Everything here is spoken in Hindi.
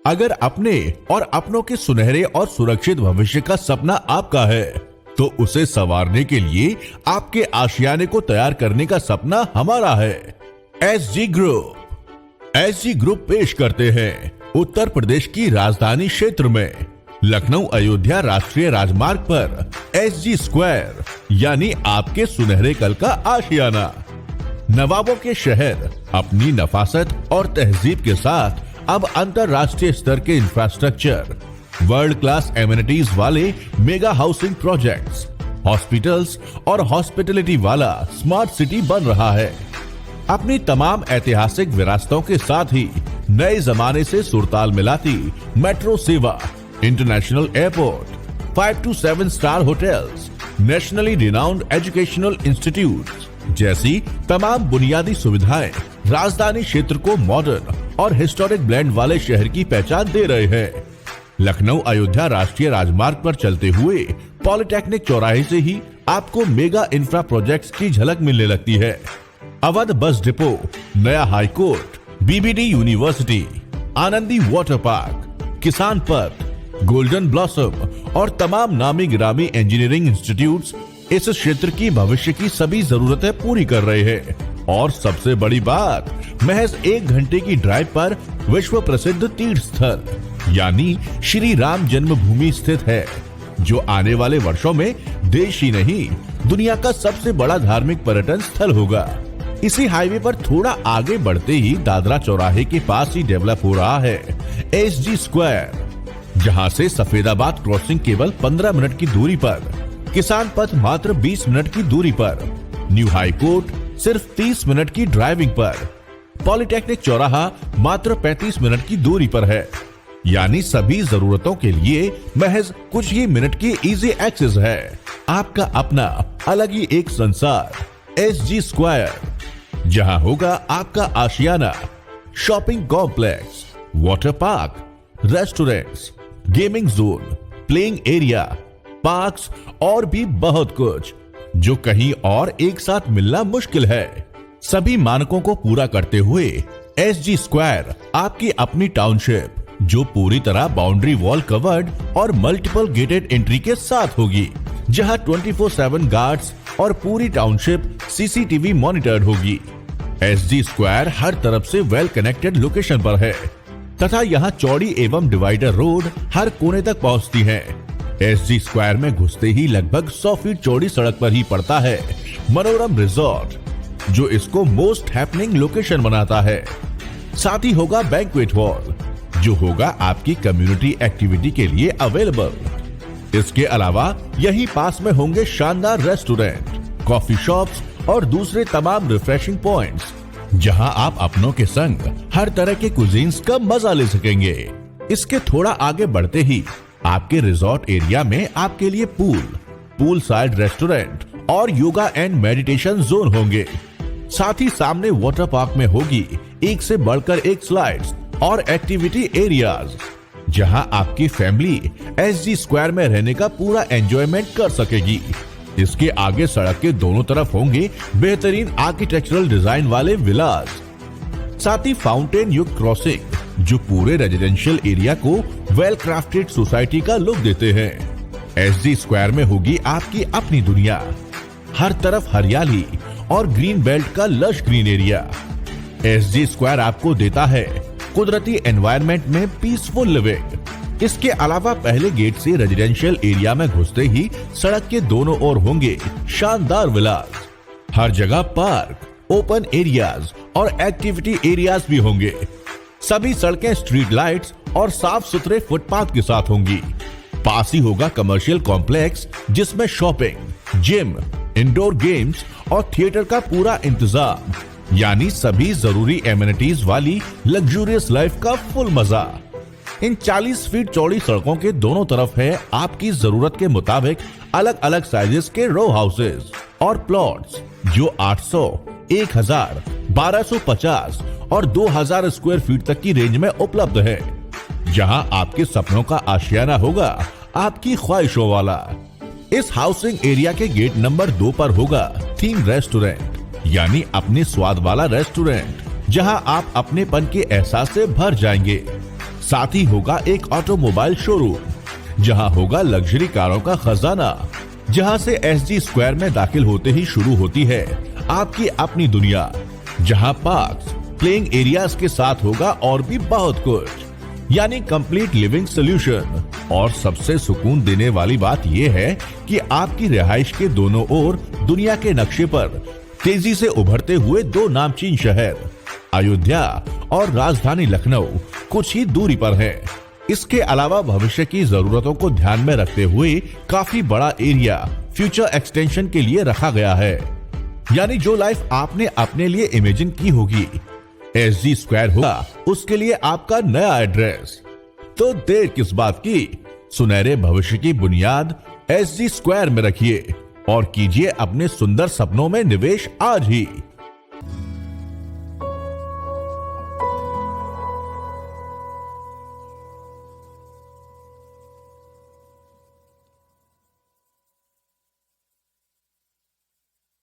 अगर अपने और अपनों के सुनहरे और सुरक्षित भविष्य का सपना आपका है, तो उसे संवारने के लिए आपके आशियाने को तैयार करने का सपना हमारा है। एसजी ग्रुप पेश करते हैं उत्तर प्रदेश की राजधानी क्षेत्र में लखनऊ अयोध्या राष्ट्रीय राजमार्ग पर एसजी स्क्वायर, यानी आपके सुनहरे कल का आशियाना। नवाबों के शहर अपनी नफासत और तहजीब के साथ अब अंतरराष्ट्रीय स्तर के इंफ्रास्ट्रक्चर, वर्ल्ड क्लास एमिनिटीज वाले मेगा हाउसिंग प्रोजेक्ट्स, हॉस्पिटल्स और हॉस्पिटलिटी वाला स्मार्ट सिटी बन रहा है। अपनी तमाम ऐतिहासिक विरासतों के साथ ही नए जमाने से सुरताल मिलाती मेट्रो सेवा, international airport, 5 to 7 star hotels, nationally renowned educational institutes जैसी तमाम बुनियादी सुविधाएं राजधानी क्षेत्र को मॉडर्न और हिस्टोरिक ब्लेंड वाले शहर की पहचान दे रहे हैं। लखनऊ अयोध्या राष्ट्रीय राजमार्ग पर चलते हुए पॉलिटेक्निक चौराहे से ही आपको मेगा इंफ्रा प्रोजेक्ट्स की झलक मिलने लगती है। अवध बस डिपो, नया high court, BBD university, Anandi water park, किसान पथ, गोल्डन ब्लॉसम और तमाम नामी गिरामी इंजीनियरिंग इंस्टीट्यूट्स इस क्षेत्र की भविष्य की सभी जरूरतें पूरी कर रहे हैं। और सबसे बड़ी बात, महज 1 घंटे की ड्राइव पर विश्व प्रसिद्ध तीर्थ स्थल यानी श्री राम जन्मभूमि स्थित है, जो आने वाले वर्षों में देश ही नहीं दुनिया का सबसे बड़ा धार्मिक पर्यटन स्थल होगा। इसी हाईवे पर थोड़ा आगे बढ़ते ही दादरा चौराहे के पास ही डेवलप हो रहा है एसजी स्क्वायर, जहां से सफेदाबाद क्रॉसिंग केवल 15 मिनट की दूरी पर, किसान पथ मात्र 20 मिनट की दूरी पर, न्यू हाई कोर्ट सिर्फ 30 मिनट की ड्राइविंग पर, पॉलिटेक्निक चौराहा मात्र 35 मिनट की दूरी पर है। यानी सभी जरूरतों के लिए महज कुछ ही मिनट की इजी एक्सेस है। आपका अपना अलग ही एक संसार एसजी स्क्वायर, जहां होगा आपका आशियाना, shopping complex, water park, restaurants, gaming zone, playing area, parks और भी बहुत कुछ जो कहीं और एक साथ मिलना मुश्किल है। सभी मानकों को पूरा करते हुए एसजी स्क्वायर आपकी अपनी टाउनशिप, जो पूरी तरह बाउंड्री वॉल कवर्ड और मल्टीपल गेटेड एंट्री के साथ होगी, जहां 24/7 गार्ड्स और पूरी टाउनशिप सीसीटीवी मॉनिटर्ड होगी। एसजी स्क्वायर हर तरफ से वेल कनेक्टेड लोकेशन पर है तथा यहाँ चौड़ी एवं डिवाइडर रोड हर कोने तक पहुँचती है। एसजी स्क्वायर में घुसते ही लगभग 100 फीट चौड़ी सड़क पर ही पड़ता है मनोरम रिजॉर्ट, जो इसको मोस्ट हैपनिंग लोकेशन बनाता है। साथ ही होगा बैंक्वेट हॉल, जो होगा आपकी कम्युनिटी एक्टिविटी के लिए अवेलेबल। इसके अलावा यहीं पास में होंगे शानदार रेस्टोरेंट, कॉफी शॉप्स और दूसरे तमाम रिफ्रेशिंग पॉइंट्स, जहां आप अपनों के संग हर तरह के कुजीन्स का मजा ले सकेंगे। इसके थोड़ा आगे बढ़ते ही आपके रिजॉर्ट एरिया में आपके लिए पूल साइड रेस्टोरेंट और योगा एंड मेडिटेशन जोन होंगे। साथ ही सामने वाटर पार्क में होगी एक से बढ़कर एक स्लाइड्स और एक्टिविटी एरियाज, जहां आपकी फैमिली एसजी स्क्वायर में रहने का पूरा एंजॉयमेंट कर सकेगी। इसके आगे सड़क के दोनों तरफ होंगे बेहतरीन आर्किटेक्चरल डिजाइन वाले विलास, साथ ही फाउंटेन युक्त क्रॉसिंग, जो पूरे रेजिडेंशियल एरिया को वेल क्राफ्टेड सोसाइटी का लुक देते हैं। एसजी स्क्वायर में होगी आपकी अपनी दुनिया, हर तरफ हरियाली और ग्रीन बेल्ट का lush green area. SG square आपको देता है कुदरती एनवायरनमेंट में पीसफुल लिविंग। इसके अलावा पहले गेट से रेजिडेंशियल एरिया में घुसते ही सड़क के दोनों ओर होंगे शानदार विलास। हर जगह पार्क, ओपन एरियाज और एक्टिविटी एरियाज भी होंगे। सभी सड़कें स्ट्रीट लाइट्स और साफ सुथरे फुटपाथ के साथ होंगी। पास ही होगा कमर्शियल कॉम्प्लेक्स, जिसमें शॉपिंग, जिम, इंडोर गेम्स और थिएटर का पूरा इंतजाम, यानी सभी जरूरी एमिनिटीज वाली लग्जूरियस लाइफ का फुल मजा। इन 40 फीट चौड़ी सड़कों के दोनों तरफ है आपकी जरूरत के मुताबिक अलग अलग साइजेस के रो हाउसेस और प्लॉट्स, जो 800, 1000, 1250 और 2000 स्क्वायर फीट तक की रेंज में उपलब्ध है, जहां आपके सपनों का आशियाना होगा आपकी ख्वाहिशों वाला। इस हाउसिंग एरिया के गेट नंबर 2 पर होगा थीम रेस्टोरेंट, यानी अपने स्वाद वाला रेस्टोरेंट, जहां आप अपनेपन के एहसास से भर जाएंगे। साथ ही होगा एक ऑटोमोबाइल शोरूम, जहां होगा लग्जरी कारों का खजाना, जहां से एसजी स्क्वायर में दाखिल होते ही शुरू होती है आपकी अपनी दुनिया, जहां पार्क्स, प्लेइंग एरियाज के साथ होगा और भी बहुत कुछ, यानी कंप्लीट लिविंग सोल्यूशन। और सबसे सुकून देने वाली बात यह है कि आपकी रिहाइश के दोनों ओर दुनिया के नक्शे पर तेजी से उभरते हुए दो नामचीन शहर अयोध्या और राजधानी लखनऊ कुछ ही दूरी पर है। इसके अलावा भविष्य की जरूरतों को ध्यान में रखते हुए काफी बड़ा एरिया फ्यूचर एक्सटेंशन के लिए रखा गया है, यानी जो लाइफ आपने अपने लिए इमेजिन की होगी, एसजी स्क्वायर होगा उसके लिए आपका नया एड्रेस। तो देर किस बात की, सुनहरे भविष्य की बुनियाद एसजी स्क्वायर में रखिए और कीजिए अपने सुंदर सपनों में निवेश आज ही।